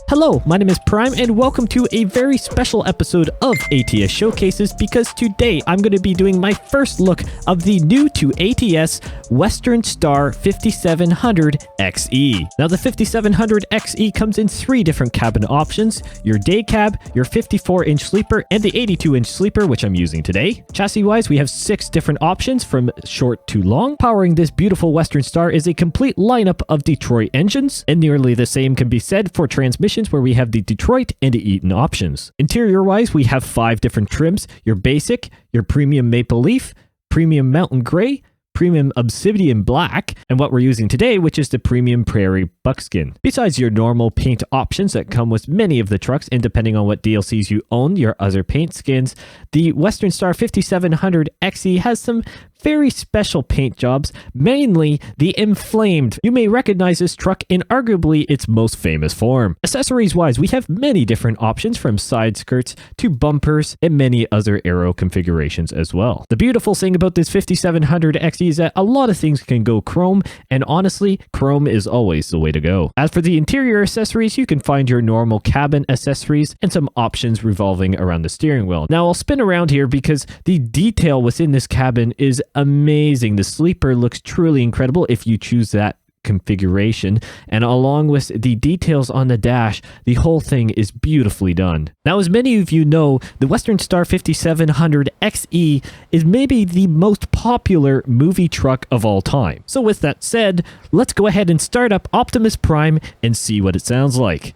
Hello, my name is Prime and welcome to a very special episode of ATS Showcases because today I'm going to be doing my first look of the new to ATS Western Star 5700 XE. Now the 5700 XE comes in 3 different cabin options: your day cab, your 54-inch sleeper, and the 82-inch sleeper, which I'm using today. Chassis-wise, we have 6 different options from short to long. Powering this beautiful Western Star is a complete lineup of Detroit engines, and nearly the same can be said for transmissions, where we have the Detroit and the Eaton options. Interior-wise, we have 5 different trims: your basic, your premium maple leaf, premium mountain gray, premium obsidian black, and what we're using today, which is the premium prairie buckskin. Besides your normal paint options that come with many of the trucks, and depending on what DLCs you own, your other paint skins, the Western Star 5700 XE has some very special paint jobs, mainly the inflamed. You may recognize this truck in arguably its most famous form. Accessories wise, we have many different options, from side skirts to bumpers and many other aero configurations as well. The beautiful thing about this 5700 XE is that a lot of things can go chrome, and honestly, chrome is always the way to go. As for the interior accessories, you can find your normal cabin accessories and some options revolving around the steering wheel. Now I'll spin around here because the detail within this cabin is amazing. The sleeper looks truly incredible if you choose that configuration, and along with the details on the dash, the whole thing is beautifully done. Now, as many of you know, the Western Star 5700 XE is maybe the most popular movie truck of all time. So with that said, let's go ahead and start up Optimus Prime and see what it sounds like.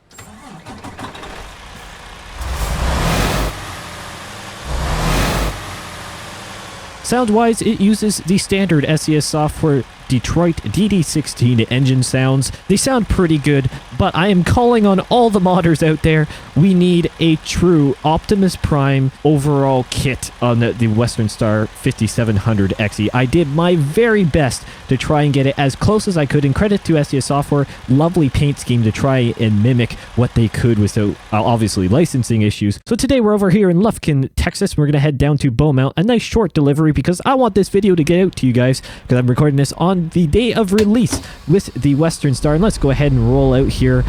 Sound-wise, it uses the standard SES software Detroit DD16 engine sounds. They sound pretty good, but I am calling on all the modders out there. We need a true Optimus Prime overall kit on the Western Star 5700 XE. I did my very best to try and get it as close as I could, and credit to SES software, lovely paint scheme to try and mimic what they could without obviously licensing issues. So today we're over here in Lufkin, Texas. We're going to head down to Beaumont, a nice short delivery because I want this video to get out to you guys, because I'm recording this on the day of release with the Western Star. And let's go ahead and roll out here.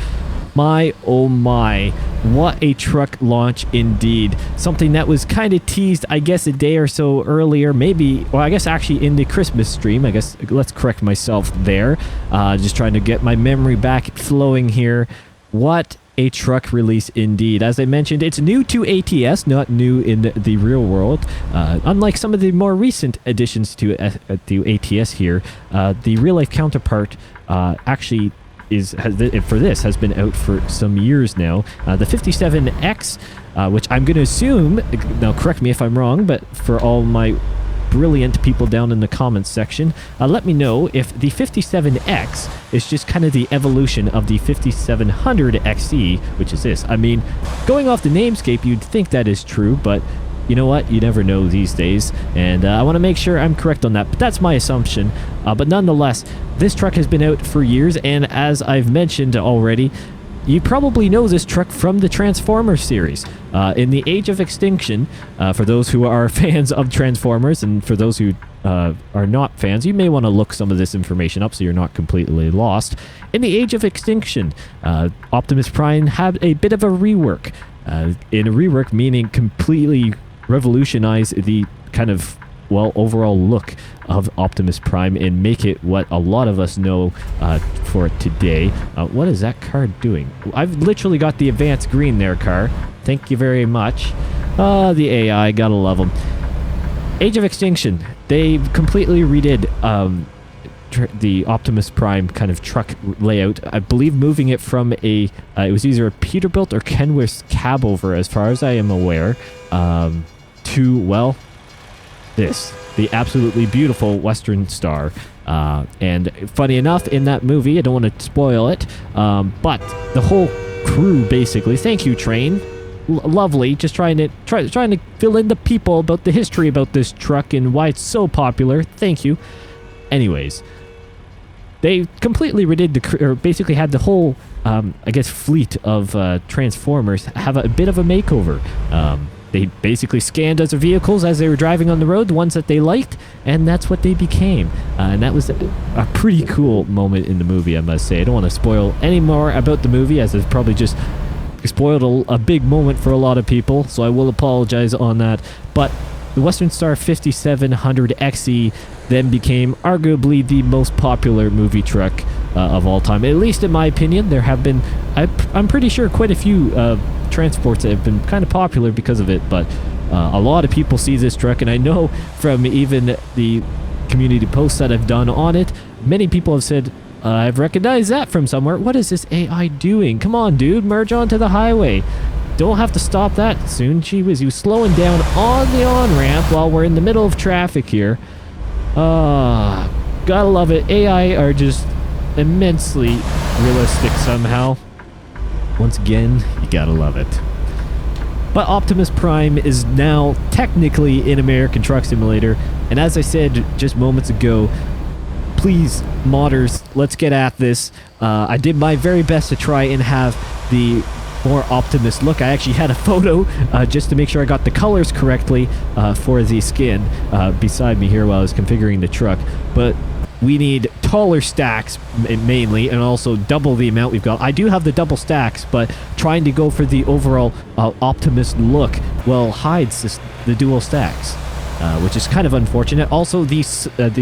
My oh my, what a truck launch indeed. Something that was kind of teased, I guess, a day or so earlier, maybe, well, I guess actually in the Christmas stream. I guess let's correct myself there. Just trying to get my memory back flowing here. What a truck release indeed. As I mentioned, it's new to ATS, not new in the real world. Unlike some of the more recent additions to ATS here, the real-life counterpart actually has been out for some years now. The 57X, which I'm going to assume, now correct me if I'm wrong, but for all my brilliant people down in the comments section, let me know if the 57X is just kind of the evolution of the 5700 XE, which is this. I mean, going off the namescape, you'd think that is true, but you know what? You never know these days, and I want to make sure I'm correct on that, but that's my assumption. But nonetheless, this truck has been out for years, and as I've mentioned already, you probably know this truck from the Transformers series. In the Age of Extinction, for those who are fans of Transformers, and for those who are not fans, you may want to look some of this information up so you're not completely lost. In the Age of Extinction, Optimus Prime had a bit of a rework. In a rework, meaning completely revolutionize the kind of, well, overall look of Optimus Prime and make it what a lot of us know for today. What is that car doing? I've literally got the advanced green there, car. Thank you very much. The AI, gotta love them. Age of Extinction, they completely redid the Optimus Prime kind of truck layout. I believe moving it from it was either a Peterbilt or Kenworth cab over, as far as I am aware, to, well, the absolutely beautiful Western Star. And funny enough, in that movie, I don't want to spoil it, but the whole crew basically, thank you, Train, lovely, just trying to fill in the people about the history about this truck and why it's so popular. Thank you. Anyways, they completely redid or basically had the whole I guess fleet of Transformers have a bit of a makeover. They basically scanned other vehicles as they were driving on the road, the ones that they liked, and that's what they became. And that was a pretty cool moment in the movie, I must say. I don't want to spoil any more about the movie, as it's probably just spoiled a big moment for a lot of people, so I will apologize on that. But the Western Star 5700XE then became arguably the most popular movie truck of all time, at least in my opinion. There have been, I'm pretty sure, quite a few transports that have been kind of popular because of it, but a lot of people see this truck, and I know from even the community posts that I've done on it, many people have said, I've recognized that from somewhere. What is this AI doing? Come on, dude, merge onto the highway. Don't have to stop that soon. He was slowing down on the on-ramp while we're in the middle of traffic here. Gotta love it. AI are just immensely realistic somehow. Once again, you gotta love it. But Optimus Prime is now technically in American Truck Simulator, and as I said just moments ago, please, modders, let's get at this. I did my very best to try and have the more Optimus look. I actually had a photo just to make sure I got the colors correctly for the skin beside me here while I was configuring the truck. But we need taller stacks mainly, and also double the amount we've got. I do have the double stacks, but trying to go for the overall Optimus look, well, hides the dual stacks, which is kind of unfortunate. Also, the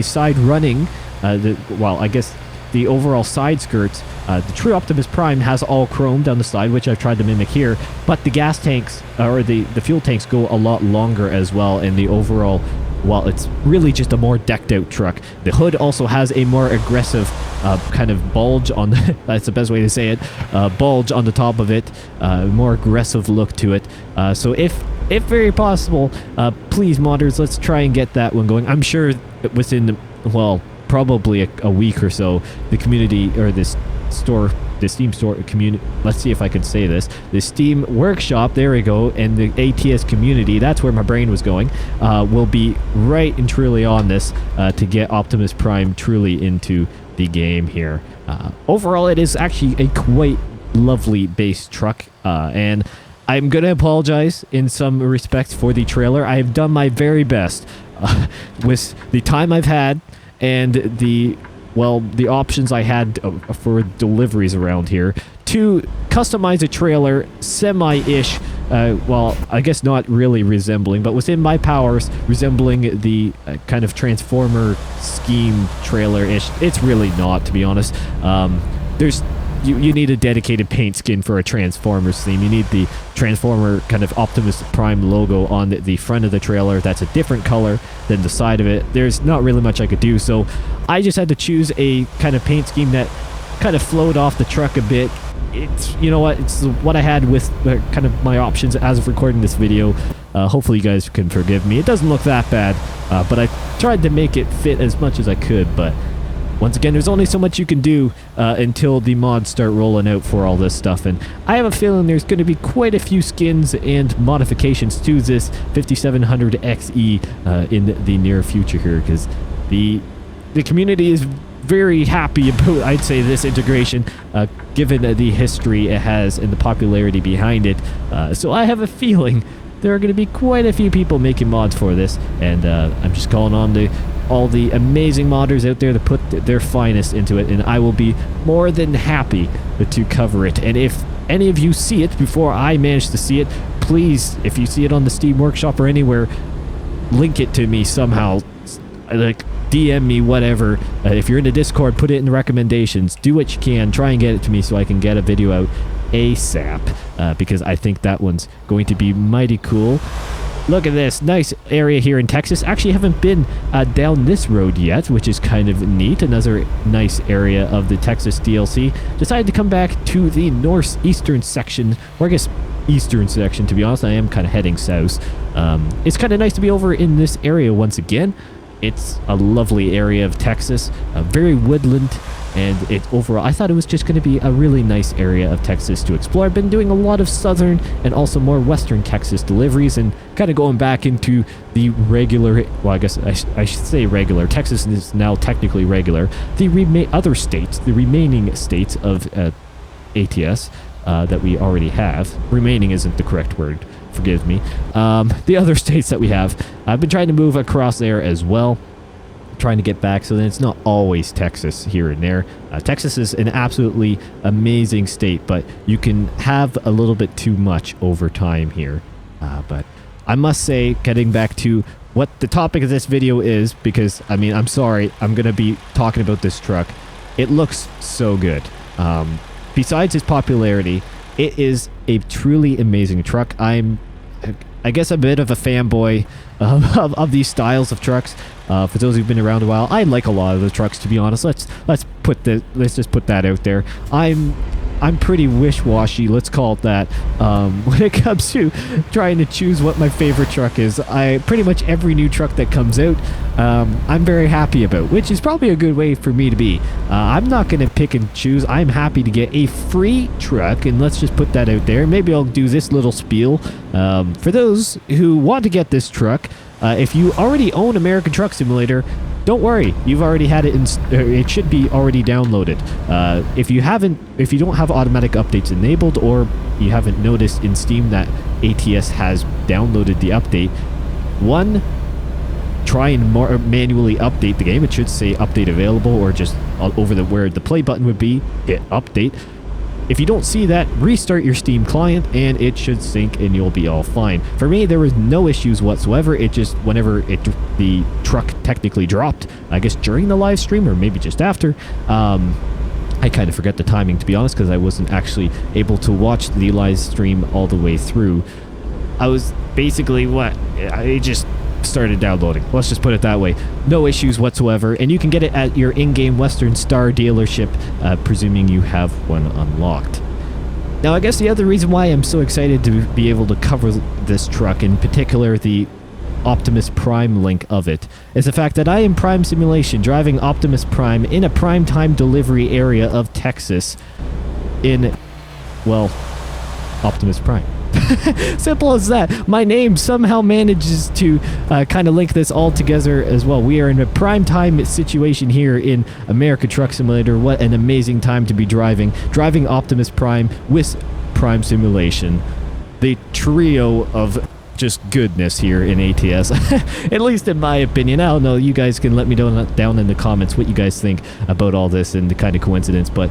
side running, well, I guess the overall side skirts, the true Optimus Prime has all chrome down the side, which I've tried to mimic here, but the gas tanks, or the fuel tanks, go a lot longer as well, and the overall, well, it's really just a more decked out truck. The hood also has a more aggressive kind of bulge on the, that's the best way to say it, bulge on the top of it, more aggressive look to it. So if very possible, please, modders, let's try and get that one going. I'm sure within, well, probably a week or so, the community, or this store, the Steam store community, let's see if I can say this, the Steam workshop, there we go, and the ATS community, that's where my brain was going, will be right and truly on this to get Optimus Prime truly into the game here. Overall, it is actually a quite lovely base truck, and I'm going to apologize in some respects for the trailer. I have done my very best with the time I've had and the options I had for deliveries around here to customize a trailer semi-ish, well, I guess not really resembling, but within my powers, resembling the kind of Transformer scheme trailer-ish. It's really not, to be honest. You need a dedicated paint skin for a Transformers theme. You need the Transformer kind of Optimus Prime logo on the front of the trailer. That's a different color than the side of it. There's not really much I could do, so I just had to choose a kind of paint scheme that kind of flowed off the truck a bit. It's, you know what, it's what I had with kind of my options as of recording this video. Hopefully you guys can forgive me. It doesn't look that bad, but I tried to make it fit as much as I could, but once again, there's only so much you can do until the mods start rolling out for all this stuff, and I have a feeling there's going to be quite a few skins and modifications to this 5700XE in the near future here, because the community is very happy about, I'd say, this integration, given the history it has and the popularity behind it. So I have a feeling there are going to be quite a few people making mods for this, and I'm just calling on all the amazing modders out there to put their finest into it, and I will be more than happy to cover it. And if any of you see it before I manage to see it, please, if you see it on the Steam Workshop or anywhere, link it to me somehow, like DM me, whatever. If you're in the Discord, put it in the recommendations. Do what you can, try and get it to me so I can get a video out ASAP, because I think that one's going to be mighty cool. Look at this nice area here in Texas. Actually haven't been down this road yet, which is kind of neat. Another nice area of the Texas DLC. Decided to come back to the northeastern section, or I guess eastern section, to be honest. I am kind of heading south. It's kind of nice to be over in this area once again. It's a lovely area of Texas, very woodland, and it overall, I thought it was just going to be a really nice area of Texas to explore. I've been doing a lot of southern and also more western Texas deliveries, and kind of going back into the regular, well, I guess I should say regular. Texas is now technically regular. The other states, the remaining states of ATS that we already have. Remaining isn't the correct word. Forgive me. The other states that we have, I've been trying to move across there as well. trying to get back, so then it's not always Texas here and there. Texas is an absolutely amazing state, but you can have a little bit too much over time here. But I must say, getting back to what the topic of this video is, because I mean, I'm sorry, I'm gonna be talking about this truck. It looks so good. Besides its popularity, it is a truly amazing truck. I'm, I guess, a bit of a fanboy of these styles of trucks. For those who've been around a while, I like a lot of the trucks, to be honest. Let's just put that out there. I'm pretty wish-washy, let's call it that, when it comes to trying to choose what my favorite truck is. Pretty much every new truck that comes out, I'm very happy about, which is probably a good way for me to be. I'm not going to pick and choose. I'm happy to get a free truck, and let's just put that out there. Maybe I'll do this little spiel. For those who want to get this truck, if you already own American Truck Simulator, don't worry, you've already had it. It should be already downloaded. If you don't have automatic updates enabled, or you haven't noticed in Steam that ATS has downloaded the update, try and manually update the game. It should say update available, or just over where the play button would be, hit update. If you don't see that, restart your Steam client and it should sync and you'll be all fine. For me, there was no issues whatsoever. It just, whenever the truck technically dropped, I guess during the live stream or maybe just after, I kind of forget the timing, to be honest, because I wasn't actually able to watch the live stream all the way through. I was basically, it just started downloading. Let's just put it that way. No issues whatsoever, and you can get it at your in-game Western Star dealership, presuming you have one unlocked. Now, I guess the other reason why I'm so excited to be able to cover this truck, in particular the Optimus Prime link of it, is the fact that I am Prime Simulation driving Optimus Prime in a prime time delivery area of Texas in, well, Optimus Prime. Simple as that. My name somehow manages to kind of link this all together as well. We are in a prime time situation here in America Truck Simulator. What an amazing time to be driving Optimus Prime with Prime Simulation. The trio of just goodness here in ATS, at least in my opinion. I don't know, you guys can let me know down in the comments what you guys think about all this and the kind of coincidence, but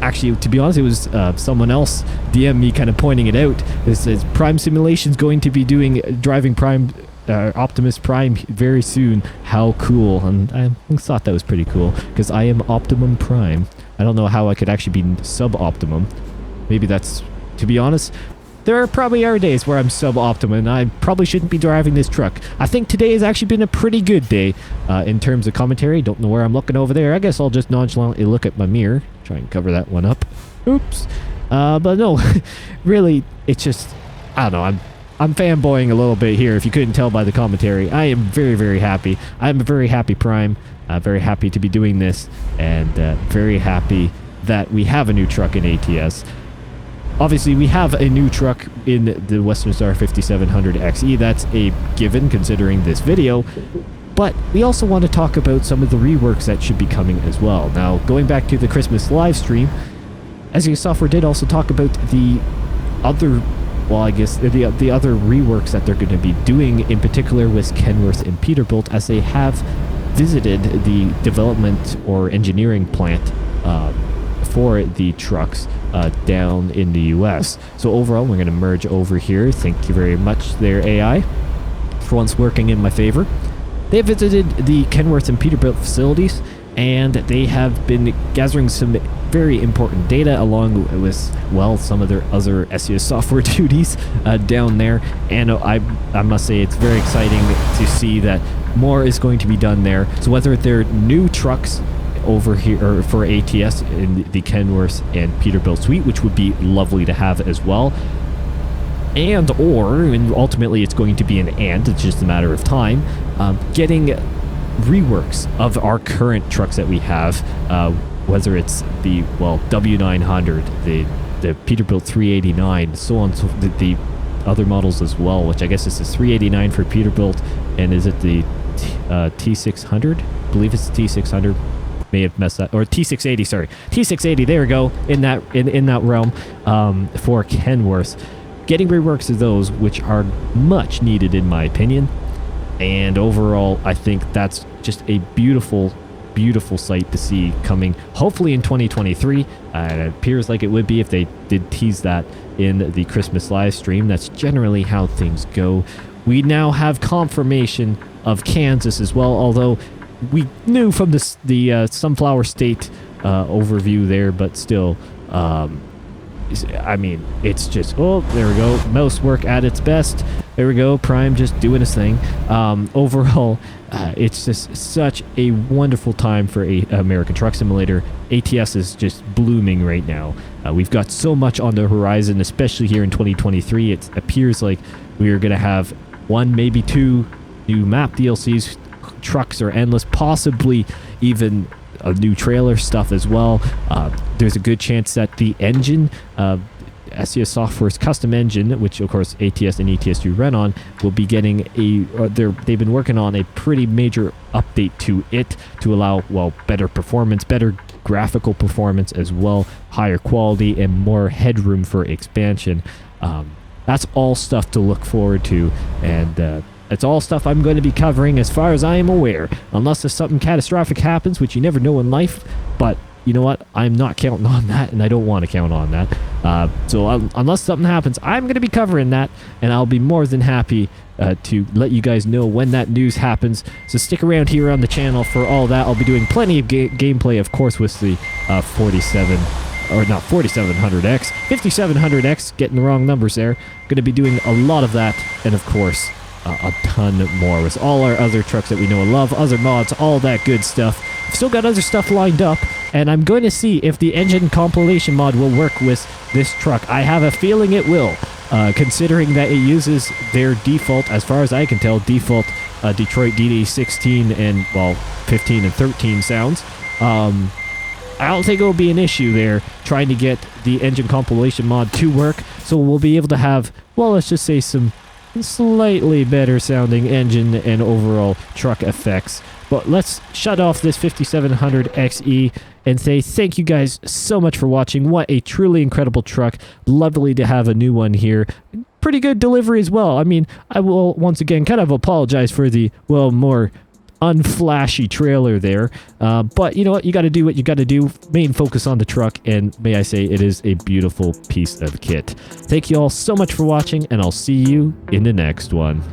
actually, to be honest, it was someone else DM me kind of pointing it out. It says Prime Simulation's going to be driving Optimus Prime very soon. How cool. And I thought that was pretty cool, because I am Optimum Prime. I don't know how I could actually be sub-optimum. Maybe that's, to be honest, there probably are days where I'm sub-optimum and I probably shouldn't be driving this truck. I think today has actually been a pretty good day in terms of commentary. Don't know where I'm looking over there. I guess I'll just nonchalantly look at my mirror. Try and cover that one up. Oops. But no, really, it's just, I don't know, I'm fanboying a little bit here, if you couldn't tell by the commentary. I am very, very happy. I'm a very happy Prime. Very happy to be doing this, and very happy that we have a new truck in ATS. Obviously, we have a new truck in the Western Star 5700 XE. That's a given considering this video. But we also want to talk about some of the reworks that should be coming as well. Now, going back to the Christmas live stream, SES Software did also talk about the other, well, I guess the other reworks that they're going to be doing, in particular with Kenworth and Peterbilt, as they have visited the development or engineering plant for the trucks down in the US. So overall, we're going to merge over here. Thank you very much there, AI, for once working in my favor. They visited the Kenworth and Peterbilt facilities, and they have been gathering some very important data along with, well, some of their other SES Software duties down there. And I must say, it's very exciting to see that more is going to be done there. So whether they're new trucks over here or for ATS in the Kenworth and Peterbilt suite, which would be lovely to have as well, and ultimately it's going to be it's just a matter of time, getting reworks of our current trucks that we have, whether it's the, well, W900, the Peterbilt 389, so on, so the other models as well, which I guess is the 389 for Peterbilt, and is it the T600? I believe it's the T600. May have messed that, or T680, sorry, T680, there we go, in that realm, for Kenworth. Getting reworks of those, which are much needed in my opinion, and overall I think that's just a beautiful sight to see coming hopefully in 2023. It appears like it would be if they did tease that in the Christmas live stream. That's generally how things go. We now have confirmation of Kansas as well, although we knew from the Sunflower State overview there, but still, I mean, it's just, oh, there we go, mouse work at its best. There we go, Prime just doing his thing. Overall, it's just such a wonderful time for American Truck Simulator. ATS is just blooming right now. We've got so much on the horizon, especially here in 2023. It appears like we are going to have 1, maybe 2 new map DLCs. Trucks are endless, possibly even a new trailer stuff as well. There's a good chance that the engine, SES Software's custom engine, which of course ATS and ETS do run on, will be getting they've been working on a pretty major update to it to allow, well, better performance, better graphical performance as well, higher quality, and more headroom for expansion. That's all stuff to look forward to, and it's all stuff I'm going to be covering as far as I am aware, unless there's something catastrophic happens, which you never know in life. But you know what? I'm not counting on that, and I don't want to count on that. So unless something happens, I'm going to be covering that, and I'll be more than happy to let you guys know when that news happens. So stick around here on the channel for all that. I'll be doing plenty of gameplay, of course, with the 5700X, 5700X, getting the wrong numbers there. Going to be doing a lot of that, and of course, a ton more with all our other trucks that we know and love, other mods, all that good stuff. I've still got other stuff lined up, and I'm going to see if the engine compilation mod will work with this truck. I have a feeling it will, considering that it uses their default, as far as I can tell, default Detroit DD16 and, well, 15 and 13 sounds. I don't think it will be an issue there trying to get the engine compilation mod to work, so we'll be able to have, well, let's just say some slightly better sounding engine and overall truck effects. But let's shut off this 5700XE and say thank you guys so much for watching. What a truly incredible truck. Lovely to have a new one here. Pretty good delivery as well. I mean, I will once again kind of apologize for the, well, more unflashy trailer there, but you know what, you got to do what you got to do. Main focus on the truck, and may I say, it is a beautiful piece of kit. Thank you all so much for watching, and I'll see you in the next one.